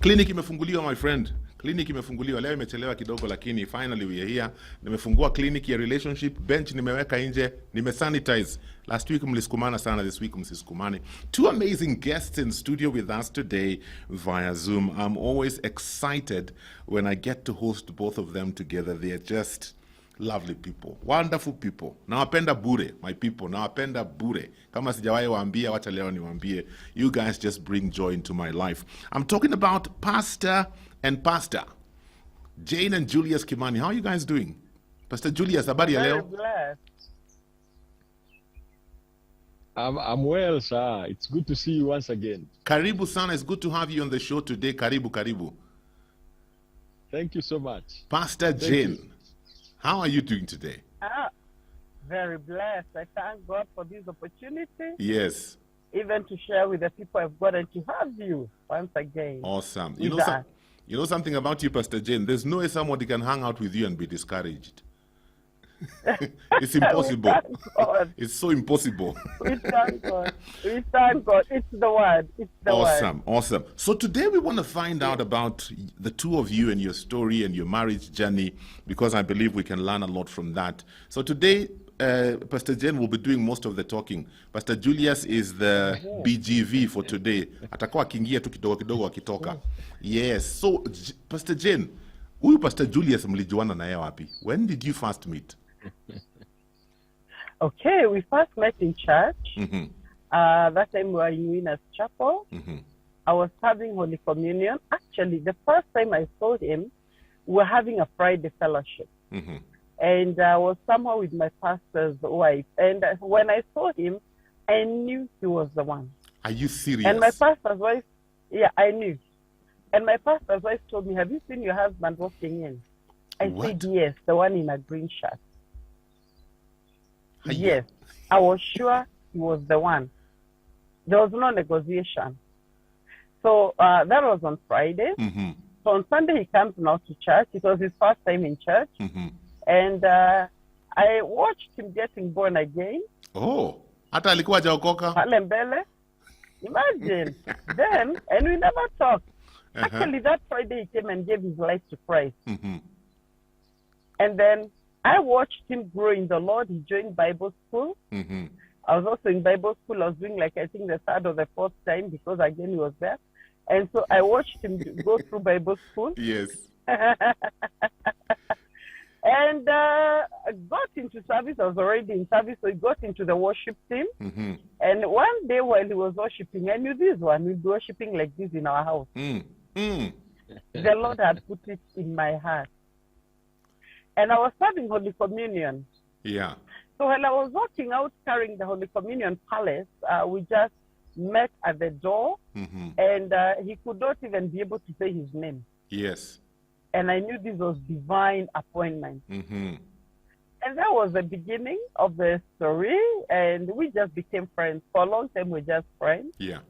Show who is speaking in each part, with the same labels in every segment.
Speaker 1: Clinic imefunguliwa, my friend. Clinic imefunguliwa. Leo imechelewa kidogo lakini finally we are here. Nimefungua clinic ya relationship. Bench nimeweka nje. Nimesanitize. Last week mlisukumana sana, this week msisukumane. Two amazing guests in studio with us today via Zoom. I'm always excited when I get to host both of them together. They are just lovely people, wonderful people. Nawapenda bure, my people. Nawapenda bure. Kama sijawahi waambia, wacha leo niwaambie. You guys just bring joy into my life. I'm talking about Pastor and Pastor Jane and Julius Kimani. How are you guys doing? Pastor Julius, habari ya leo?
Speaker 2: Very blessed.
Speaker 3: I'm well, sir. It's good to see you once again.
Speaker 1: Karibu sana. It's good to have you on the show today. Karibu, karibu.
Speaker 3: Thank you so much.
Speaker 1: Pastor Jane, how are you doing today?
Speaker 2: Very blessed. I thank God for this opportunity.
Speaker 1: Yes.
Speaker 2: Even to share with the people I've got and to have you once again.
Speaker 1: Awesome. You know something about you, Pastor Jane? There's no way somebody can hang out with you and be discouraged. It's impossible. It's so impossible.
Speaker 2: We thank God. We thank God. It's the word. It's the
Speaker 1: Awesome,
Speaker 2: word.
Speaker 1: awesome. So today we want to find out about the two of you and your story and your marriage journey, because I believe we can learn a lot from that. So today, Pastor Jane will be doing most of the talking. Pastor Julius is the BGV for today. Atakuwa akiingia tu kidogo kidogo akitoka. Yes. So Pastor Jane, huyu Pastor Julius mlijuana naye wapi? When did you first meet?
Speaker 2: Okay, we first met in church. That time we were in Winners Chapel. I was having Holy Communion. Actually, the first time I saw him, we were having a Friday fellowship. And I was somewhere with my pastor's wife. And when I saw him, I knew he was the one.
Speaker 1: Are you serious?
Speaker 2: And my pastor's wife, yeah, I knew. And my pastor's wife told me, have you seen your husband walking in? I said, yes, the one in a green shirt. Yes, I was sure he was the one. There was no negotiation. So that was on Friday. So on Sunday, he comes now to church. It was his first time in church. And I watched him getting born again.
Speaker 1: Oh, hata alikuwa hajaokoka?
Speaker 2: Pale mbele. Imagine. Then, and we never talked. Actually, that Friday, he came and gave his life to Christ. And then I watched him grow in the Lord. He joined Bible school. I was also in Bible school. I was doing I think the third or the fourth time, because again, he was there. And so I watched him go through Bible school.
Speaker 1: Yes.
Speaker 2: And got into service. I was already in service, so he got into the worship team. And one day while he was worshiping, I knew this one will be worshiping like this in our house. The Lord had put it in my heart. And I was serving Holy Communion.
Speaker 1: Yeah.
Speaker 2: So while I was walking out carrying the Holy Communion palace, we just met at the door, and he could not even be able to say his name.
Speaker 1: Yes.
Speaker 2: And I knew this was divine appointment. And that was the beginning of the story, and we just became friends. For a long time, we were just friends.
Speaker 1: Yeah.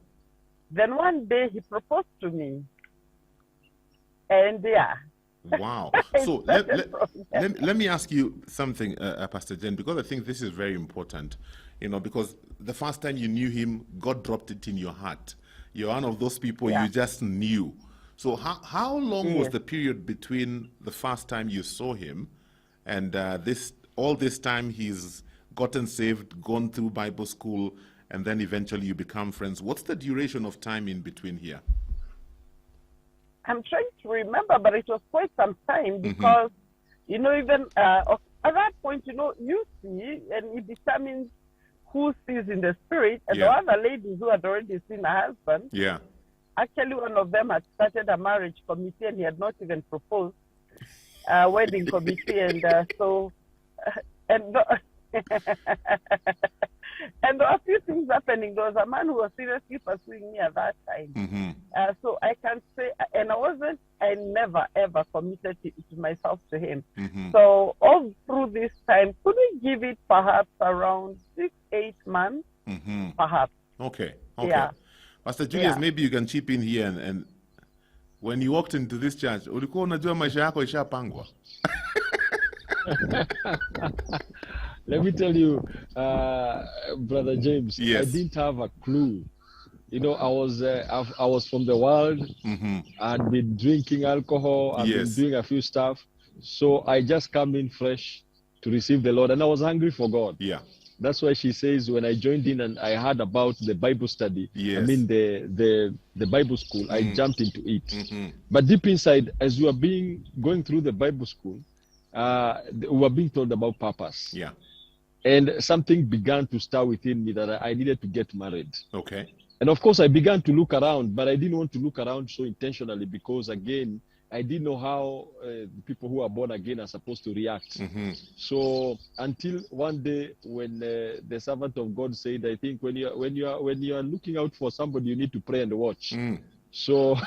Speaker 2: Then one day, he proposed to me. And yeah.
Speaker 1: Wow. So let me ask you something, Pastor Jen, because I think this is very important. You know, because the first time you knew him, God dropped it in your heart. You're one of those people you just knew. So how long was the period between the first time you saw him and all this time he's gotten saved, gone through Bible school, and then eventually you become friends? What's the duration of time in between here?
Speaker 2: I'm trying to remember, but it was quite some time because, you know, even at that point, you know, you see, and it determines who sees in the spirit. And the other ladies who had already seen a husband, actually one of them had started a marriage committee and he had not even proposed a wedding committee. And and there were a few things happening. There was a man who was seriously pursuing me at that time. So I can say, and I never ever committed myself to him. So all through this time, could we give it perhaps around 6-8 months, perhaps?
Speaker 1: Okay. Yeah. Pastor Julius, maybe you can chip in here and when you walked into this church, ulikuwa unajua maisha yako ishapangwa?
Speaker 3: Let me tell you, Brother James, I didn't have a clue You know, I was from the world. I'd been drinking alcohol. I'd been
Speaker 1: Yes.
Speaker 3: doing a few stuff. So I just come in fresh to receive the Lord, and I was hungry for God.
Speaker 1: Yeah.
Speaker 3: That's why she says when I joined in and I heard about the Bible study,
Speaker 1: Yes.
Speaker 3: I mean the Bible school, I jumped into it. But deep inside, as we are going through the Bible school, we were being told about purpose.
Speaker 1: Yeah.
Speaker 3: And something began to stir within me that I needed to get married.
Speaker 1: Okay.
Speaker 3: And of course, I began to look around, but I didn't want to look around so intentionally because, again, I didn't know how the people who are born again are supposed to react. So until one day when the servant of God said, I think when you are looking out for somebody, you need to pray and watch. So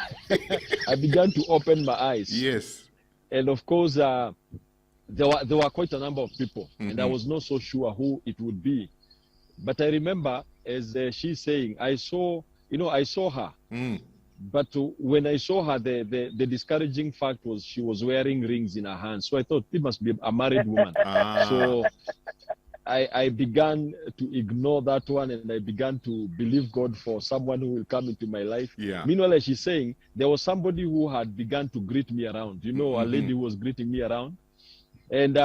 Speaker 3: I began to open my eyes.
Speaker 1: Yes.
Speaker 3: And of course, there were quite a number of people, and I was not so sure who it would be. But I remember, as she's saying, I saw her. But when I saw her, the discouraging fact was she was wearing rings in her hands. So I thought it must be a married woman. So I began to ignore that one, and I began to believe God for someone who will come into my life.
Speaker 1: Yeah.
Speaker 3: Meanwhile, as she's saying, there was somebody who had begun to greet me around. You know, a lady who was greeting me around. And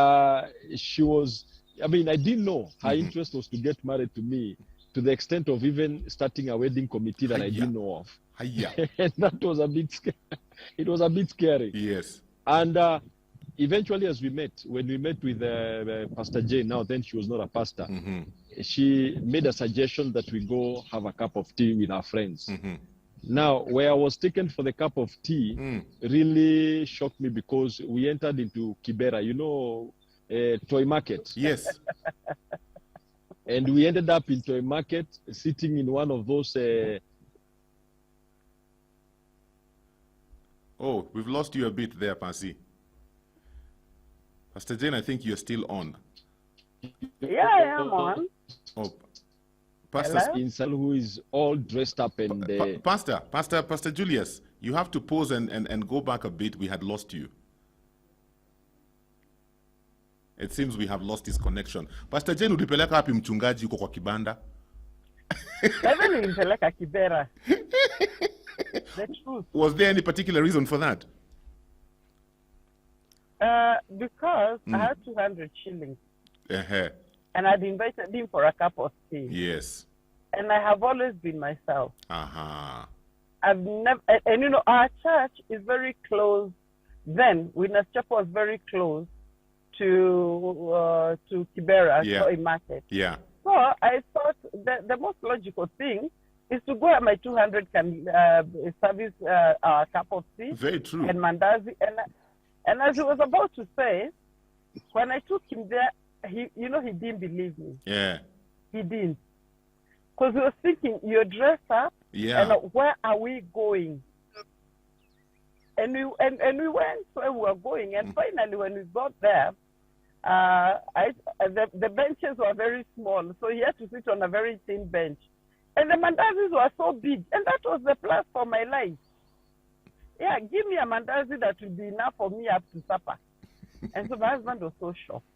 Speaker 3: she was, I mean, I didn't know her interest was to get married to me, to the extent of even starting a wedding committee that I didn't know of. And that was a bit scary. It was a bit scary.
Speaker 1: Yes.
Speaker 3: And eventually, as when we met with Pastor Jane, now then she was not a pastor, she made a suggestion that we go have a cup of tea with our friends. Now, where I was taken for the cup of tea really shocked me because we entered into Kibera, you know, toy market.
Speaker 1: Yes.
Speaker 3: And we ended up in toy market, sitting in one of those.
Speaker 1: Oh, we've lost you a bit there, Pasi. Pastor Jane, I think you're still on.
Speaker 2: Yeah, I am on.
Speaker 1: Oh, Pastor,
Speaker 3: Inside who is all dressed up and
Speaker 1: Pastor Julius, you have to pause and go back a bit. We had lost you. It seems we have lost his connection. Pastor Jane, ulipeleka wapi mchungaji yuko kwa kibanda?
Speaker 2: Even nilipeleka Kibera. The truth.
Speaker 1: Was there any particular reason for that?
Speaker 2: Because I had 200 shillings.
Speaker 1: Uh-huh.
Speaker 2: And I'd invited him for a cup of tea.
Speaker 1: Yes.
Speaker 2: And I have always been myself.
Speaker 1: Uh-huh.
Speaker 2: I've never, and you know, our church is very close. Then, Witness Chapel was very close to Kibera,
Speaker 1: Yeah.
Speaker 2: Toy Market.
Speaker 1: Yeah.
Speaker 2: So I thought that the most logical thing is to go at my 200 can service a cup of tea.
Speaker 1: Very true.
Speaker 2: And mandazi. And as he was about to say, when I took him there, he didn't believe me.
Speaker 1: Yeah.
Speaker 2: He didn't. Because he was thinking, you're dressed up,
Speaker 1: Yeah.
Speaker 2: and where are we going? And we went where we were going, and finally when we got there, the benches were very small, so he had to sit on a very thin bench. And the mandazis were so big, and that was the plus for my life. Yeah, give me a mandazi that will be enough for me up to supper. And so my husband was so shocked.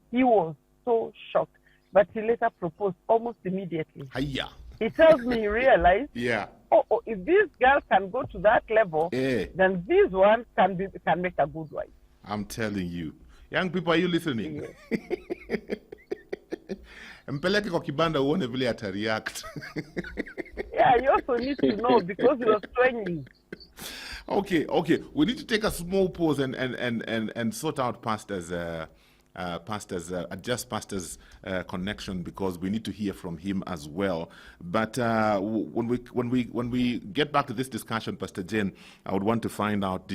Speaker 2: He was so shocked. But he later proposed almost immediately.
Speaker 1: Hiya.
Speaker 2: He tells me he realized,
Speaker 1: Yeah.
Speaker 2: oh, if this girl can go to that level, then this one can make a good wife.
Speaker 1: I'm telling you. Young people, are you listening? Mpeleke kwa kibanda uone vile ata react.
Speaker 2: Yeah, you also need to know because he was training.
Speaker 1: Okay. We need to take a small pause and sort out Pastor's connection because we need to hear from him as well. But when we get back to this discussion, Pastor Jane, I would want to find out: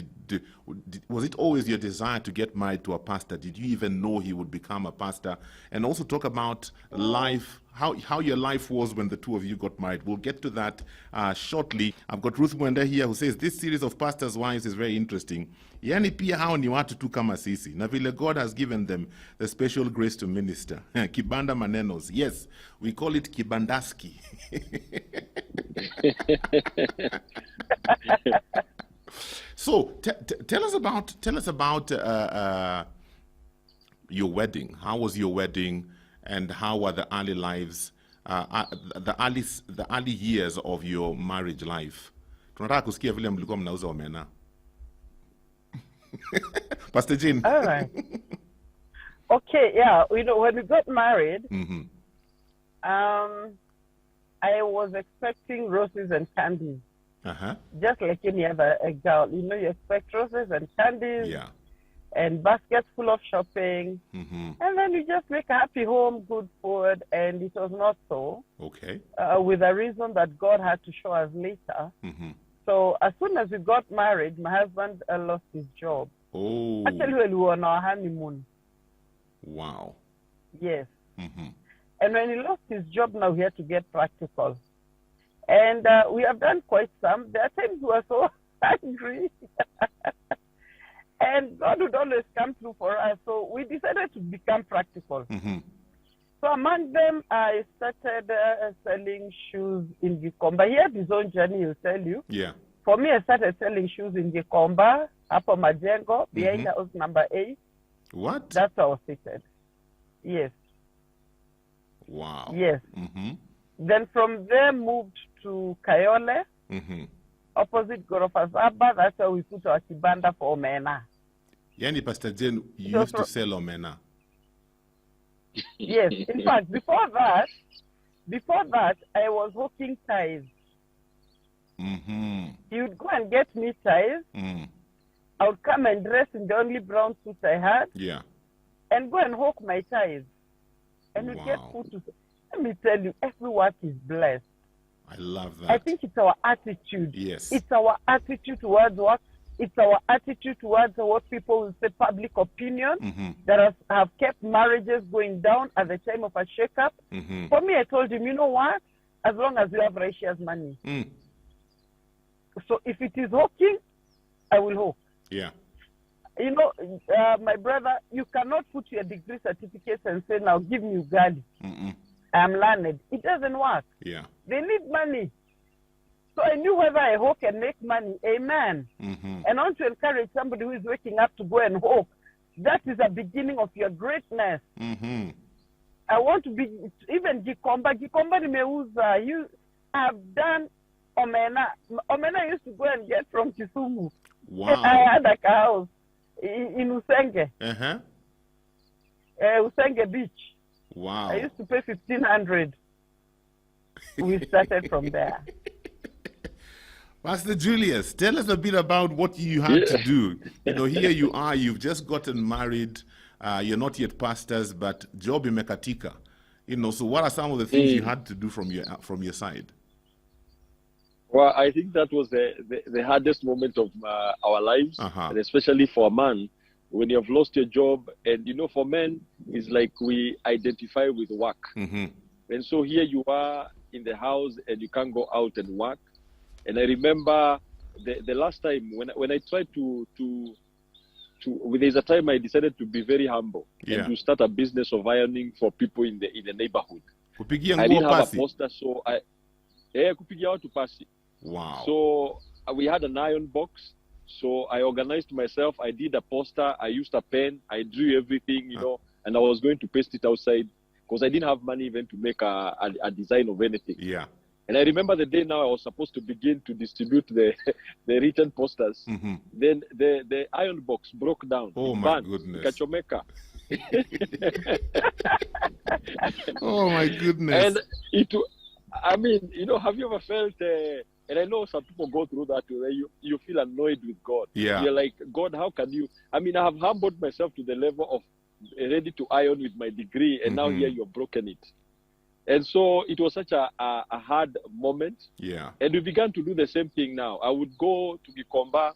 Speaker 1: was it always your desire to get married to a pastor? Did you even know he would become a pastor? And also talk about life. How your life was when the two of you got married. We'll get to that shortly. I've got Ruth Mwenda here who says this series of pastors' wives is very interesting. Yani pia hao ni watu tu kama sisi. Na vile God has given them the special grace to minister. Kibanda manenos. Yes, we call it kibandaski. So tell us about your wedding. How was your wedding? And how were the early lives the early years of your marriage life. Tunataka kusikia vile mlikuwa mnauza omena. Pastor Jean.
Speaker 2: All right. Okay, yeah. You know, when we got married, I was expecting roses and candies. Just like any other girl. You know, you expect roses and candies.
Speaker 1: Yeah.
Speaker 2: And baskets full of shopping. And then you just make a happy home, good food. And it was not so.
Speaker 1: Okay.
Speaker 2: With a reason that God had to show us later. So as soon as we got married, my husband lost his job.
Speaker 1: Oh.
Speaker 2: Actually, we were on our honeymoon.
Speaker 1: Wow.
Speaker 2: Yes. And when he lost his job, now he had to get practical. And we have done quite some. There are times we were so angry. And God would always come through for us. So we decided to become practical. So among them, I started selling shoes in Gikomba. He had his own journey, he'll tell you.
Speaker 1: Yeah.
Speaker 2: For me, I started selling shoes in Gikomba, Upper Majengo, behind house number 8.
Speaker 1: What?
Speaker 2: That's how I was seated. Yes.
Speaker 1: Wow.
Speaker 2: Yes. Then from there, moved to Kayole, opposite Gorofa Zaba. That's where we put our kibanda for Omena.
Speaker 1: Yani, Pastor Jane, you used to sell Omena.
Speaker 2: Yes. In fact, before that, I was hooking ties. He would go and get me ties. I would come and dress in the only brown suit I had.
Speaker 1: Yeah.
Speaker 2: And go and hook my ties. And we'd get food to... Let me tell you, every work is blessed.
Speaker 1: I love that.
Speaker 2: I think it's our attitude.
Speaker 1: Yes.
Speaker 2: It's our attitude towards work. It's our attitude towards what people will say public opinion that have kept marriages going down at the time of a shake-up. For me, I told him, you know what? As long as you have righteous money. So if it is hooking, I will hook.
Speaker 1: Yeah.
Speaker 2: You know, my brother, you cannot put your degree certificates and say, now give me ugali. I'm learned. It doesn't work.
Speaker 1: Yeah.
Speaker 2: They need money. So I knew whether I hook and make money. Amen. And I want to encourage somebody who is waking up to go and hook. That is the beginning of your greatness. I want to be, even Gikomba nimeuza. You have done Omena. Omena I used to go and get from Kisumu.
Speaker 1: Wow.
Speaker 2: I had a house in Usenge. Usenge Beach.
Speaker 1: Wow.
Speaker 2: I used to pay 1,500. We started from there.
Speaker 1: Pastor Julius, tell us a bit about what you had to do. You know, here you are, you've just gotten married. You're not yet pastors, but job imekatika. You know, so what are some of the things you had to do from your side?
Speaker 3: Well, I think that was the hardest moment of our lives, and especially for a man, when you have lost your job. And, you know, for men, it's like we identify with work. And so here you are in the house and you can't go out and work. And I remember the last time when I tried there's a time I decided to be very humble and to start a business of ironing for people in the neighborhood. I didn't have a poster, so kupigia watu pasi.
Speaker 1: Wow.
Speaker 3: So we had an iron box. So I organized myself. I did a poster. I used a pen. I drew everything, you know, and I was going to paste it outside because I didn't have money even to make a design of anything.
Speaker 1: Yeah.
Speaker 3: And I remember the day now I was supposed to begin to distribute the written posters. Then the iron box broke down.
Speaker 1: Oh, my goodness.
Speaker 3: Kachomeka.
Speaker 1: Oh, my goodness.
Speaker 3: And I mean, you know, have you ever felt, and I know some people go through that where you feel annoyed with God.
Speaker 1: Yeah.
Speaker 3: You're like, God, how can you? I mean, I have humbled myself to the level of ready to iron with my degree, and now here you've broken it. And so it was such a hard moment.
Speaker 1: Yeah.
Speaker 3: And we began to do the same thing now. I would go to Gikomba.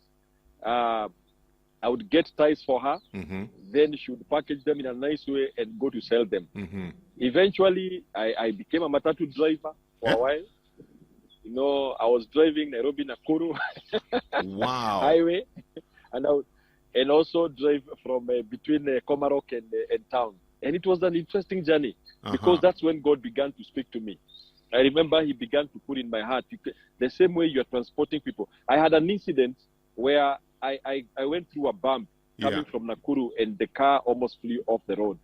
Speaker 3: I would get ties for her. Then she would package them in a nice way and go to sell them. Eventually, I became a matatu driver for a while. You know, I was driving Nairobi Nakuru
Speaker 1: wow.
Speaker 3: highway, and also drive from between Komarok and town. And it was an interesting journey because that's when God began to speak to me. I remember He began to put in my heart the same way you're transporting people. I had an incident where I went through a bump coming from Nakuru, and the car almost flew off the road.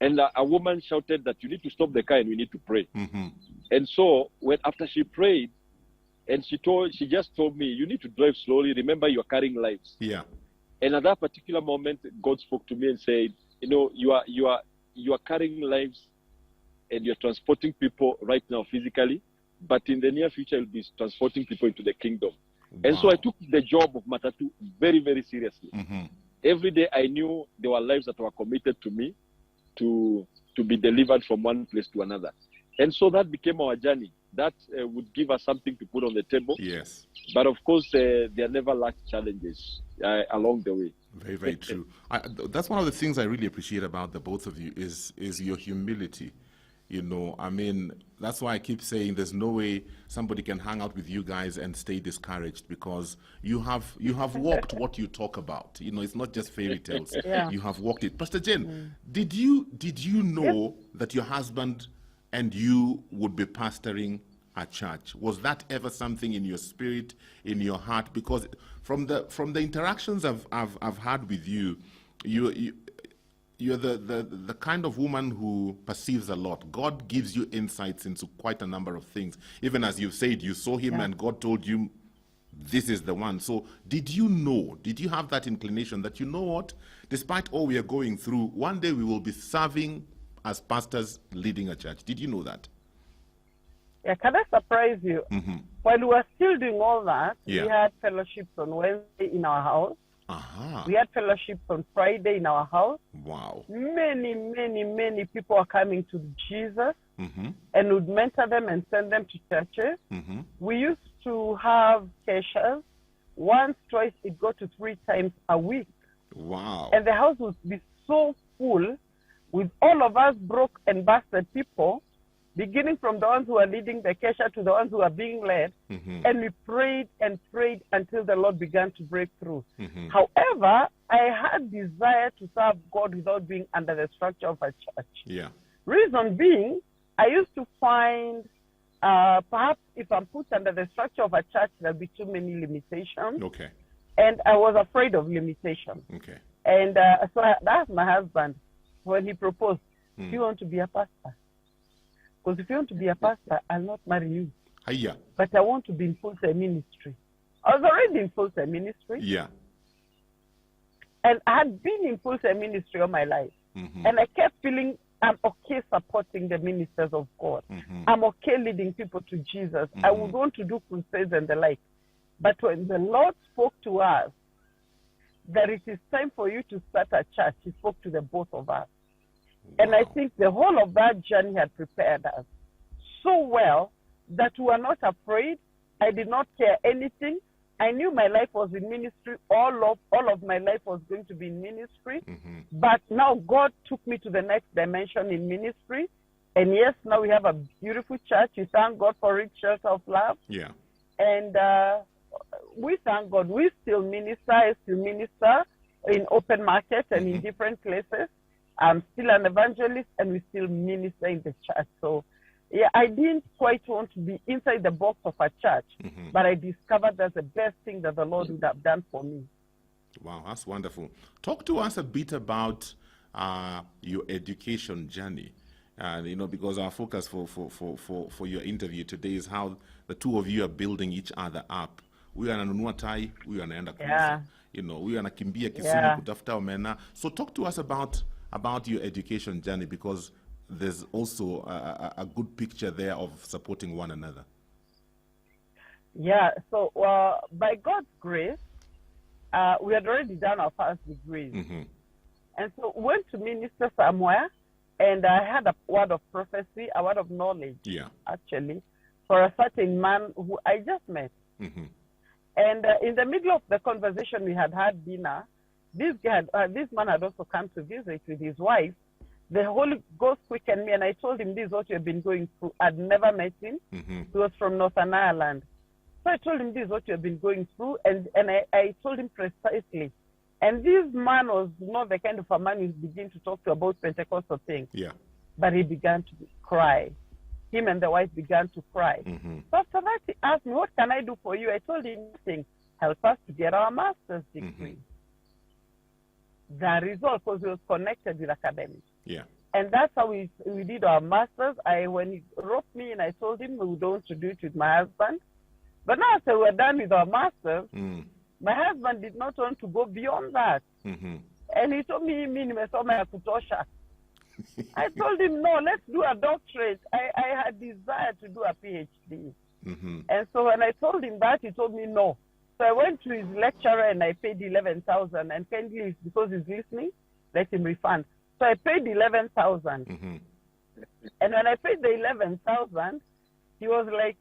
Speaker 3: And a woman shouted that you need to stop the car and we need to pray. And so after she prayed, and she just told me, you need to drive slowly. Remember, you're carrying lives.
Speaker 1: Yeah.
Speaker 3: And at that particular moment, God spoke to me and said, you are carrying lives and you're transporting people right now physically, but in the near future, you'll be transporting people into the kingdom. Wow. And so I took the job of matatu very, very seriously. Every day I knew there were lives that were committed to me to be delivered from one place to another. And so that became our journey. That would give us something to put on the table.
Speaker 1: Yes.
Speaker 3: But of course, there never lacked challenges along the way.
Speaker 1: Very, very true. That's one of the things I really appreciate about the both of you is your humility. I mean, that's why I keep saying there's no way somebody can hang out with you guys and stay discouraged, because you have walked what you talk about. It's not just fairy tales.
Speaker 2: Yeah.
Speaker 1: You have walked it. Pastor Jen, did you know that your husband and you would be pastoring a church? Was that ever something in your spirit, in your heart? Because from the interactions I've had with you, you're the kind of woman who perceives a lot. God gives you insights into quite a number of things. Even as you've said, you saw him and God told you, this is the one. So did you have that inclination that, you know what, despite all we are going through, one day we will be serving as pastors leading a church? Did you know that?
Speaker 2: Yeah, can I surprise you? While we were still doing all that, we had fellowships on Wednesday in our house. We had fellowships on Friday in our house.
Speaker 1: Wow.
Speaker 2: Many, many, many people are coming to Jesus and would mentor them and send them to churches. We used to have keishas. Once, twice, it got to 3 times a week.
Speaker 1: Wow.
Speaker 2: And the house would be so full with all of us broke and busted people, beginning from the ones who are leading the keisha to the ones who are being led. And we prayed and prayed until the Lord began to break through. However, I had desire to serve God without being under the structure of a church.
Speaker 1: Yeah.
Speaker 2: Reason being, I used to find perhaps if I'm put under the structure of a church, there'll be too many limitations.
Speaker 1: Okay.
Speaker 2: And I was afraid of limitations.
Speaker 1: Okay.
Speaker 2: And so I asked my husband when he proposed, do you want to be a pastor? Because if you want to be a pastor, I'll not marry you.
Speaker 1: Hiya.
Speaker 2: But I want to be in full-time ministry. I was already in full-time ministry.
Speaker 1: Yeah.
Speaker 2: And I had been in full-time ministry all my life. And I kept feeling I'm okay supporting the ministers of God. I'm okay leading people to Jesus. I would want to do crusades and the like. But when the Lord spoke to us that it is time for you to start a church, he spoke to the both of us. Wow. And I think the whole of that journey had prepared us so well that we were not afraid. I did not care anything. I knew my life was in ministry. All of my life was going to be in ministry. But now God took me to the next dimension in ministry. And yes, now we have a beautiful church. We thank God for it, Shelter of Love.
Speaker 1: Yeah.
Speaker 2: And we thank God. We still minister. I still minister in open market and in different places. I'm still an evangelist, and we still minister in the church. So, yeah, I didn't quite want to be inside the box of a church, but I discovered that's the best thing that the Lord would have done for me.
Speaker 1: Wow, that's wonderful. Talk to us a bit about your education journey. Because our focus for your interview today is how the two of you are building each other up. We wananunua tai, we wanaenda kuuza. We wanakimbia Kisumu kutafuta Omena. So talk to us about your education journey, because there's also a good picture there of supporting one another.
Speaker 2: Yeah, so by God's grace, we had already done our first degrees. And so we went to minister somewhere, and I had a word of prophecy, a word of knowledge, actually, for a certain man who I just met. And in the middle of the conversation, we had dinner. This man had also come to visit with his wife. The Holy Ghost quickened me, and I told him, this is what you have been going through. I'd never met him. He was from Northern Ireland. So I told him, this is what you have been going through, and I told him precisely. And this man was not the kind of a man who began to talk to about Pentecostal things. Yeah. But he began to cry. Him and the wife began to cry. So after that, he asked me, what can I do for you? I told him, nothing. Help us to get our master's degree. The result, because he was connected with academics.
Speaker 1: Yeah.
Speaker 2: And that's how we did our masters. When he wrote me and I told him we don't want to do it with my husband. But now after we're done with our masters, my husband did not want to go beyond that. And he told me, nimesoma ya kutosha. I told him, no, let's do a doctorate. I had desired to do a PhD. And so when I told him that, he told me no. So I went to his lecturer and I paid 11,000. And kindly, because he's listening, let him refund. So I paid 11,000. And when I paid the 11,000, he was like,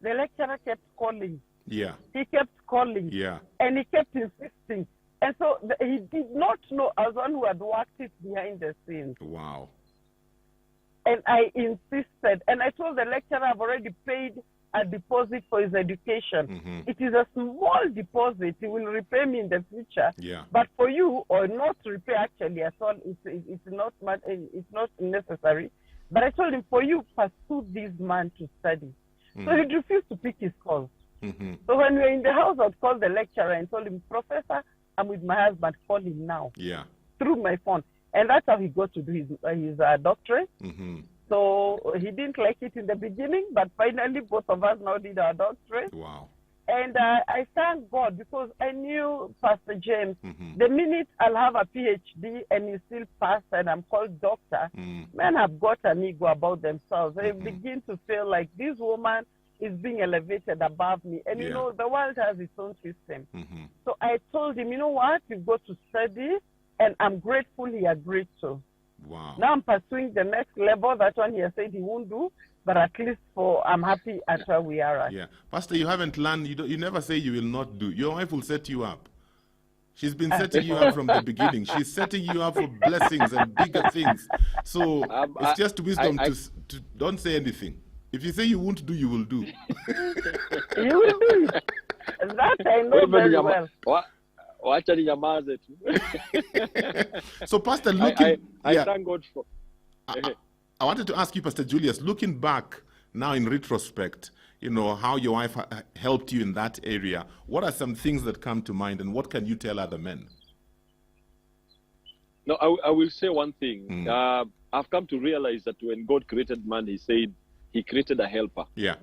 Speaker 2: the lecturer kept calling.
Speaker 1: Yeah.
Speaker 2: He kept calling.
Speaker 1: Yeah.
Speaker 2: And he kept insisting. And so he did not know I was one who had worked it behind the scenes.
Speaker 1: Wow.
Speaker 2: And I insisted. And I told the lecturer I've already paid a deposit for his education. It is a small deposit. He will repay me in the future.
Speaker 1: Yeah.
Speaker 2: But for you, or not repay actually at all, it's not much, it's not necessary. But I told him, for you, pursue this man to study. So he refused to pick his calls. So when we were in the house, I'd call the lecturer and told him, Professor, I'm with my husband, call him now.
Speaker 1: Yeah.
Speaker 2: Through my phone. And that's how he got to do his doctorate. So he didn't like it in the beginning, but finally both of us now did our doctorate.
Speaker 1: Wow.
Speaker 2: And I thank God because I knew Pastor James. The minute I'll have a PhD and he's still pastor and I'm called doctor, men have got an ego about themselves. They begin to feel like this woman is being elevated above me. And you know, the world has its own system. So I told him, you know what, you've got to study. And I'm grateful he agreed to.
Speaker 1: Wow.
Speaker 2: Now I'm pursuing the next level. That one he has said he won't do. But at least I'm happy at where we are at.
Speaker 1: Yeah. Pastor, you haven't learned, you never say you will not do. Your wife will set you up. She's been setting you up from the beginning. She's setting you up for blessings and bigger things. So it's just wisdom to don't say anything. If you say you won't do, you will do.
Speaker 2: You will do. That I know very well.
Speaker 1: So, Pastor, looking...
Speaker 3: I thank God for...
Speaker 1: I wanted to ask you, Pastor Julius, looking back now in retrospect, you know, how your wife helped you in that area, what are some things that come to mind and what can you tell other men?
Speaker 3: No, I will say one thing. I've come to realize that when God created man, he said he created a helper.
Speaker 1: Yeah.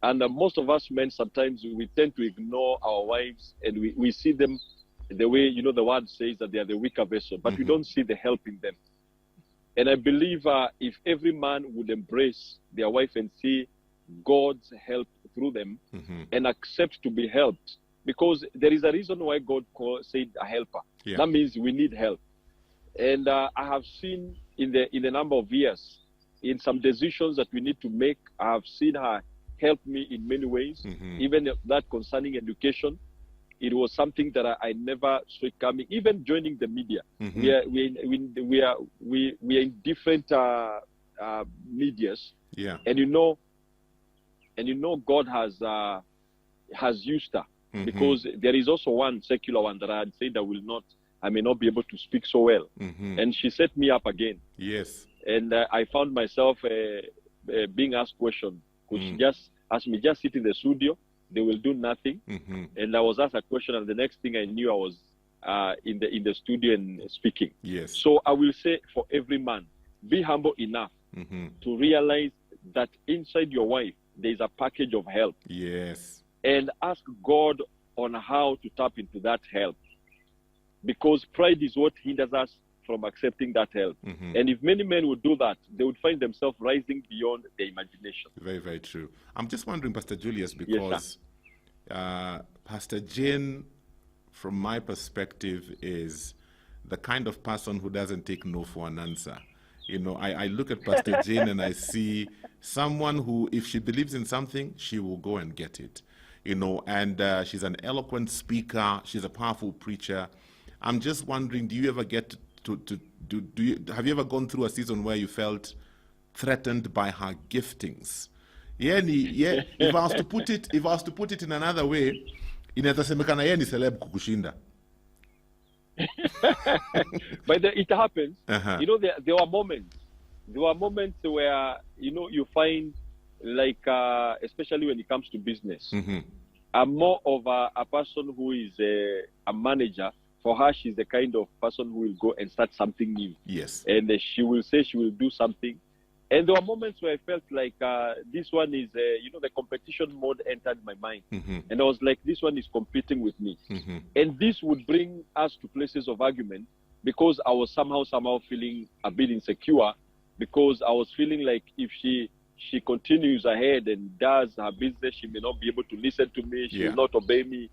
Speaker 3: And most of us men, sometimes we tend to ignore our wives and we see them the way, you know, the word says that they are the weaker vessel, but we don't see the help in them. And I believe if every man would embrace their wife and see God's help through them and accept to be helped, because there is a reason why God said a helper.
Speaker 1: Yeah.
Speaker 3: That means we need help. And I have seen in the number of years, in some decisions that we need to make, I have seen her help me in many ways, even that concerning education. It was something that I never saw it coming. Even joining the media, we are in different medias.
Speaker 1: Yeah.
Speaker 3: And you know, God has used her because there is also one secular one that I had said I may not be able to speak so well, and she set me up again.
Speaker 1: Yes.
Speaker 3: And I found myself being asked questions. Could she just ask me, just sit in the studio? They will do nothing. And I was asked a question, and the next thing I knew, I was in the studio and speaking.
Speaker 1: Yes.
Speaker 3: So I will say for every man, be humble enough to realize that inside your wife, there is a package of help.
Speaker 1: Yes.
Speaker 3: And ask God on how to tap into that help. Because pride is what hinders us from accepting that help. And if many men would do that, they would find themselves rising beyond their imagination.
Speaker 1: Very, very true. I'm just wondering, Pastor Julius, because Pastor Jane, from my perspective, is the kind of person who doesn't take no for an answer. You know, I look at Pastor Jane and I see someone who, if she believes in something, she will go and get it. You know, and she's an eloquent speaker. She's a powerful preacher. I'm just wondering, do you ever get have you ever gone through a season where you felt threatened by her giftings? If I was to put it in another way, inaweza semekana yeye ni celeb kukushinda.
Speaker 3: But it happens. You know, there were moments where, you know, you find like, especially when it comes to business, I'm more of a person who is a manager for her, she's the kind of person who will go and start something new.
Speaker 1: Yes.
Speaker 3: And she will say she will do something. And there were moments where I felt like this one is, the competition mode entered my mind. And I was like, this one is competing with me. And this would bring us to places of argument because I was somehow feeling a bit insecure because I was feeling like if she continues ahead and does her business, she may not be able to listen to me. She will not obey me.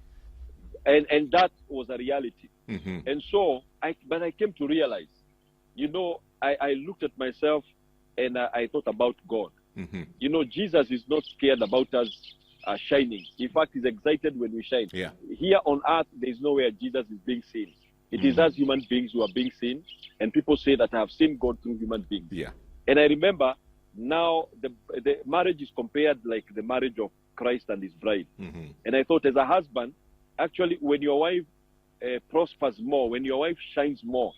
Speaker 3: And that was a reality. And so, I came to realize, I looked at myself and I thought about God. Jesus is not scared about us shining. In fact, he's excited when we shine.
Speaker 1: Yeah.
Speaker 3: Here on earth, there is nowhere Jesus is being seen. It is us human beings who are being seen. And people say that I have seen God through human beings.
Speaker 1: Yeah.
Speaker 3: And I remember now the marriage is compared like the marriage of Christ and his bride. And I thought as a husband, actually, when your wife prospers more, when your wife shines more,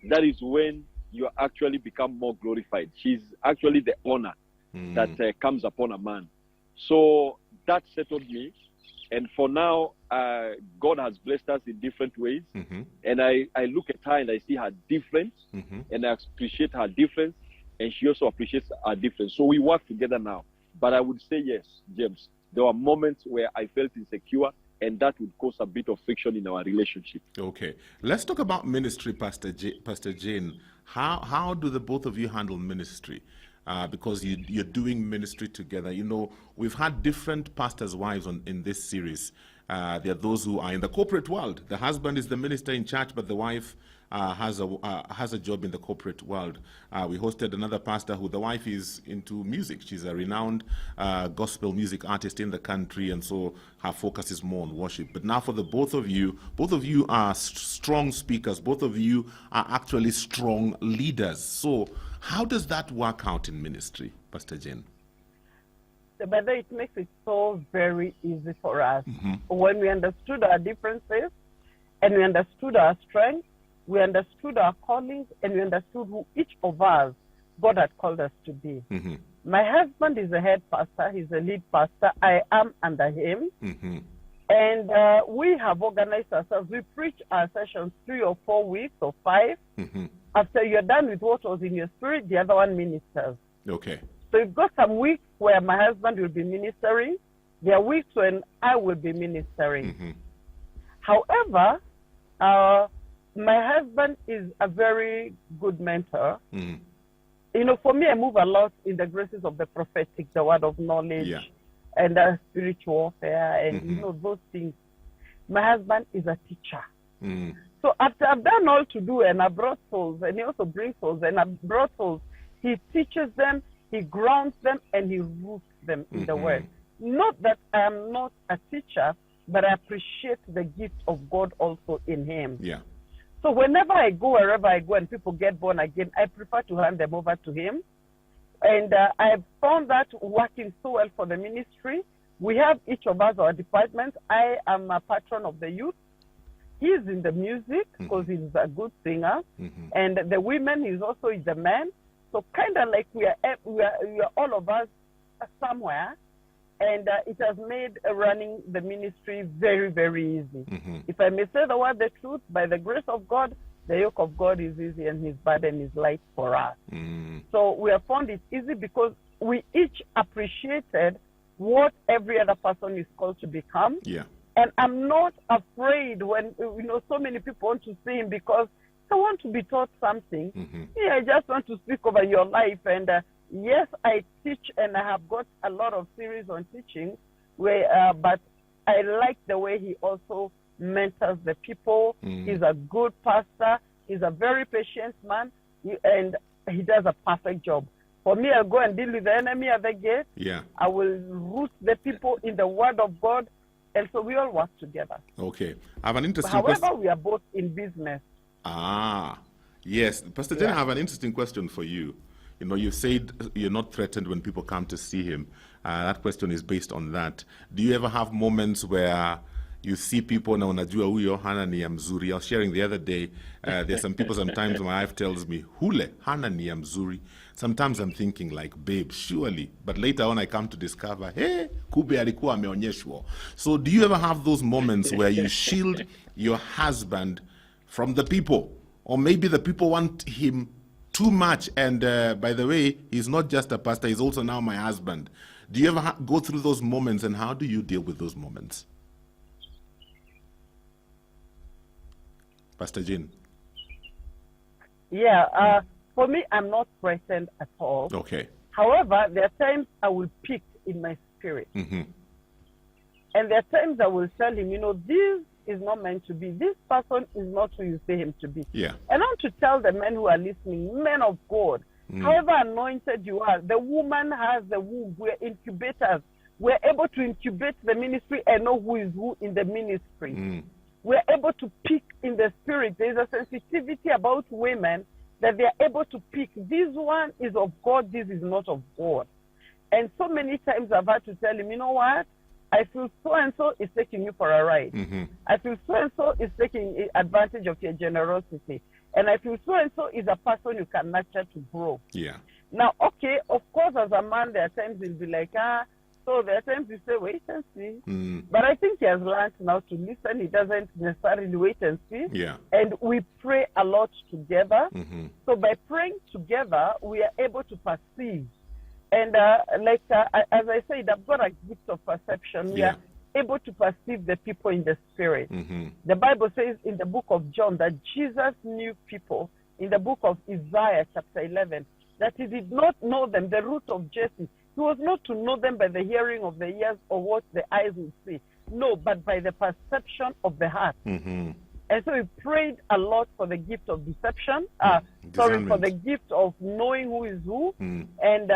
Speaker 3: that is when you actually become more glorified. She's actually the honor that comes upon a man. So that settled me. And for now, God has blessed us in different ways. And I look at her and I see her difference. And I appreciate her difference. And she also appreciates our difference. So we work together now. But I would say yes, James. There were moments where I felt insecure, and that would cause a bit of friction in our relationship.
Speaker 1: Okay. Let's talk about ministry, Pastor Jane. How do the both of you handle ministry? Because you're doing ministry together. We've had different pastors' wives in this series. There are those who are in the corporate world. The husband is the minister in church, but the wife has a job in the corporate world. We hosted another pastor who the wife is into music. She's a renowned gospel music artist in the country, and so her focus is more on worship. But now for the both of you are strong speakers. Both of you are actually strong leaders. So how does that work out in ministry, Pastor Jane?
Speaker 2: But it makes it so very easy for us. When we understood our differences and we understood our strengths, we understood our callings, and we understood who each of us God had called us to be. My husband is a head pastor. He's a lead pastor. I am under him. And we have organized ourselves. We preach our sessions 3 or 4 weeks or 5. After you're done with what was in your spirit, the other one ministers.
Speaker 1: Okay.
Speaker 2: So you've got some weeks where my husband will be ministering. There are weeks when I will be ministering. However, my husband is a very good mentor. For me, I move a lot in the graces of the prophetic, the word of knowledge, and spiritual warfare, and those things. My husband is a teacher. So after I've done all to do, and I brought souls, and he also brings souls, and I brought souls, he teaches them, he grounds them, and he roots them in the word. Not that I am not a teacher, but I appreciate the gift of God also in him. So whenever I go, wherever I go, and people get born again, I prefer to hand them over to him. And I've found that working so well for the ministry. We have each of us our departments. I am a patron of the youth. He's in the music because he's a good singer. And the women, he's also the man. So kind of like we are all of us somewhere. And it has made running the ministry very, very easy. If I may say the truth, by the grace of God, the yoke of God is easy and his burden is light for us. So we have found it easy because we each appreciated what every other person is called to become. And I'm not afraid when, so many people want to see him because I want to be taught something. I just want to speak over your life. And yes, I teach and I have got a lot of series on teaching, but I like the way he also mentors the people. He's a good pastor. He's a very patient man, and he does a perfect job. For me, I'll go and deal with the enemy at the gate. I will root the people in the word of God, and so we all work together.
Speaker 1: Okay. I have an interesting
Speaker 2: However,
Speaker 1: question.
Speaker 2: we are both in business.
Speaker 1: Yes. Pastor Jen, I have an interesting question for you. You said you're not threatened when people come to see him. That question is based on that. Do you ever have moments where you see people na unajua huyo hana nia mzuri? I was sharing the other day, there's some people sometimes my wife tells me, hule hana nia mzuri. Sometimes I'm thinking like, babe, surely. But later on I come to discover, hey, kube alikuwa ameonyeshwa. So do you ever have those moments where you shield your husband from the people, or maybe the people want him too much. And by the way, he's not just a pastor, he's also now my husband. Do you ever go through those moments, and how do you deal with those moments? Pastor Jane?
Speaker 2: Yeah, for me, I'm not present at all.
Speaker 1: Okay.
Speaker 2: However, there are times I will pick in my spirit.
Speaker 1: Mm-hmm.
Speaker 2: And there are times I will tell him, this is not meant to be. This person is not who you say him to be.
Speaker 1: Yeah.
Speaker 2: And I want to tell the men who are listening, men of God, however anointed you are, the woman has the womb. We're incubators. We're able to incubate the ministry and know who is who in the ministry. We're able to pick in the spirit. There's a sensitivity about women that they are able to pick. This one is of God, this is not of God. And so many times I've had to tell him, you know what? I feel so-and-so is taking you for a ride. I feel so-and-so is taking advantage of your generosity. And I feel so-and-so is a person you can nurture to grow.
Speaker 1: Yeah.
Speaker 2: Now, okay, of course, as a man, there are times he'll be like, so there are times you say, wait and see. But I think he has learned now to listen. He doesn't necessarily wait and see.
Speaker 1: Yeah.
Speaker 2: And we pray a lot together. So by praying together, we are able to perceive. And as I said, I've got a gift of perception. We are able to perceive the people in the spirit. The Bible says in the book of John that Jesus knew people. In the book of Isaiah chapter 11, that he did not know them, the root of Jesse. He was not to know them by the hearing of the ears or what the eyes would see. No, but by the perception of the heart. And so we prayed a lot for the gift of deception. For the gift of knowing who is who. And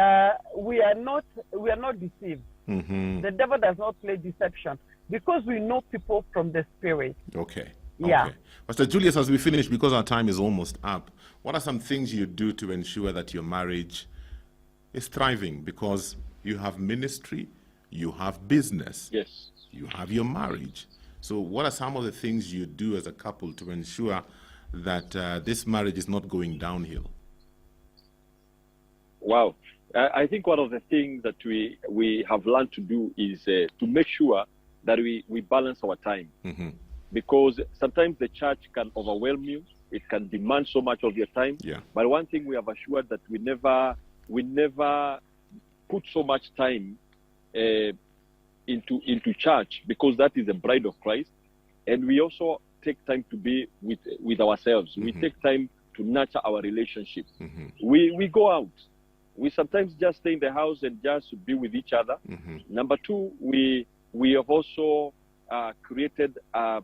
Speaker 2: we are not deceived. The devil does not play deception because we know people from the spirit.
Speaker 1: Okay.
Speaker 2: Yeah.
Speaker 1: Okay. Pastor Julius, as we finish, because our time is almost up, what are some things you do to ensure that your marriage is thriving? Because you have ministry, you have business,
Speaker 3: Yes.
Speaker 1: you have your marriage. So what are some of the things you do as a couple to ensure that this marriage is not going downhill?
Speaker 3: Wow. I think one of the things that we have learned to do is to make sure that we balance our time. Because sometimes the church can overwhelm you. It can demand so much of your time.
Speaker 1: Yeah.
Speaker 3: But one thing we have assured that we never put so much time into church, because that is the bride of Christ. And we also take time to be with ourselves. We take time to nurture our relationships. We go out. We sometimes just stay in the house and just be with each other. Number two, we have also created a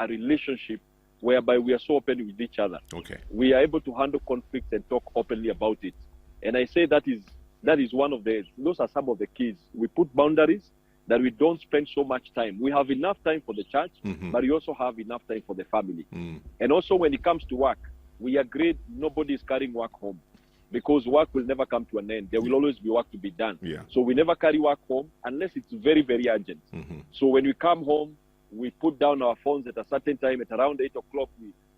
Speaker 3: relationship whereby we are so open with each other.
Speaker 1: Okay.
Speaker 3: We are able to handle conflicts and talk openly about it. And I say that is one of those are some of the keys. We put boundaries, that we don't spend so much time. We have enough time for the church, but we also have enough time for the family. And also when it comes to work, we agreed nobody is carrying work home, because work will never come to an end. There will always be work to be done.
Speaker 1: Yeah.
Speaker 3: So we never carry work home unless it's very, very urgent. So when we come home, we put down our phones at a certain time. At around 8 o'clock,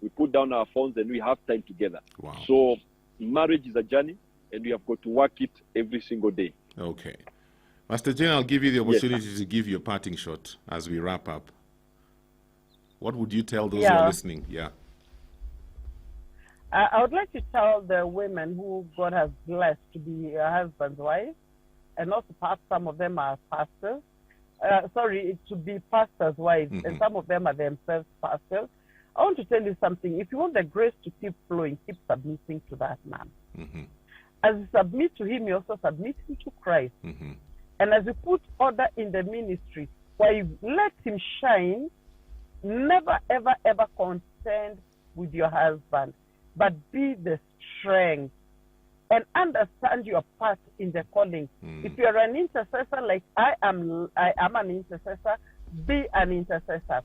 Speaker 3: we put down our phones and we have time together.
Speaker 1: Wow.
Speaker 3: So marriage is a journey, and we have got to work it every single day.
Speaker 1: Okay. Master Jane, I'll give you the opportunity to give your parting shot as we wrap up. What would you tell those who are listening? Yeah.
Speaker 2: I would like to tell the women who God has blessed to be a husband's wife, and also perhaps some of them are pastors. To be pastors' wives, and some of them are themselves pastors. I want to tell you something. If you want the grace to keep flowing, keep submitting to that man. As you submit to him, you also submit him to Christ. And as you put order in the ministry, where you let him shine, never, ever, ever contend with your husband, but be the strength and understand your part in the calling. If you're an intercessor like I am an intercessor, be an intercessor.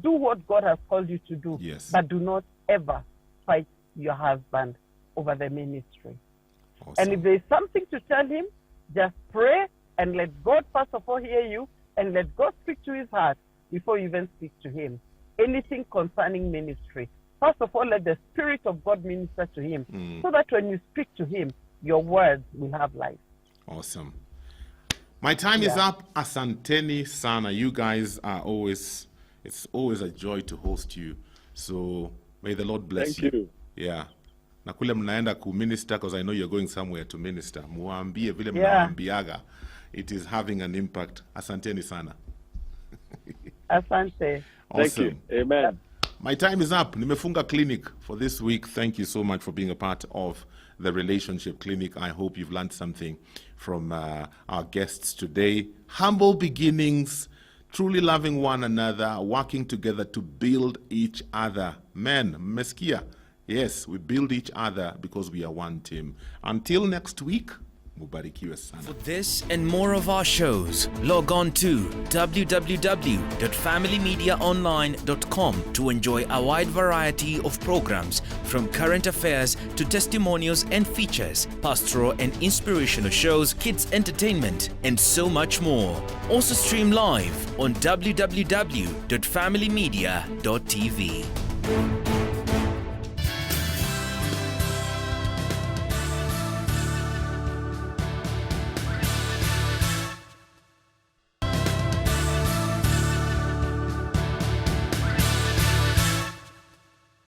Speaker 2: Do what God has called you to do, but do not ever fight your husband over the ministry.
Speaker 1: Awesome.
Speaker 2: And if there's something to tell him, just pray and let God first of all hear you, and let God speak to his heart before you even speak to him. Anything concerning ministry, first of all, let the Spirit of God minister to him, so that when you speak to him, your words will have life.
Speaker 1: Awesome. My time is up. Asanteni sana. You guys are it's always a joy to host you. So May the Lord bless
Speaker 3: Thank you.
Speaker 1: Yeah. Na kule mnaenda ku minister, because I know you're going somewhere to minister. Muambie vile
Speaker 2: Yeah.
Speaker 1: mnaambiaga. It is having an impact. Asanteni sana.
Speaker 2: Asante.
Speaker 1: Awesome.
Speaker 3: Thank you. Amen.
Speaker 1: My time is up. Nimefunga clinic for this week. Thank you so much for being a part of the Relationship Clinic. I hope you've learned something from our guests today. Humble beginnings, truly loving one another, working together to build each other. Men, mmesikia? Yes, we build each other because we are one team. Until next week, mubarikiwe sana.
Speaker 4: For this and more of our shows, log on to www.familymediaonline.com to enjoy a wide variety of programs, from current affairs to testimonials and features, pastoral and inspirational shows, kids entertainment, and so much more. Also stream live on www.familymedia.tv.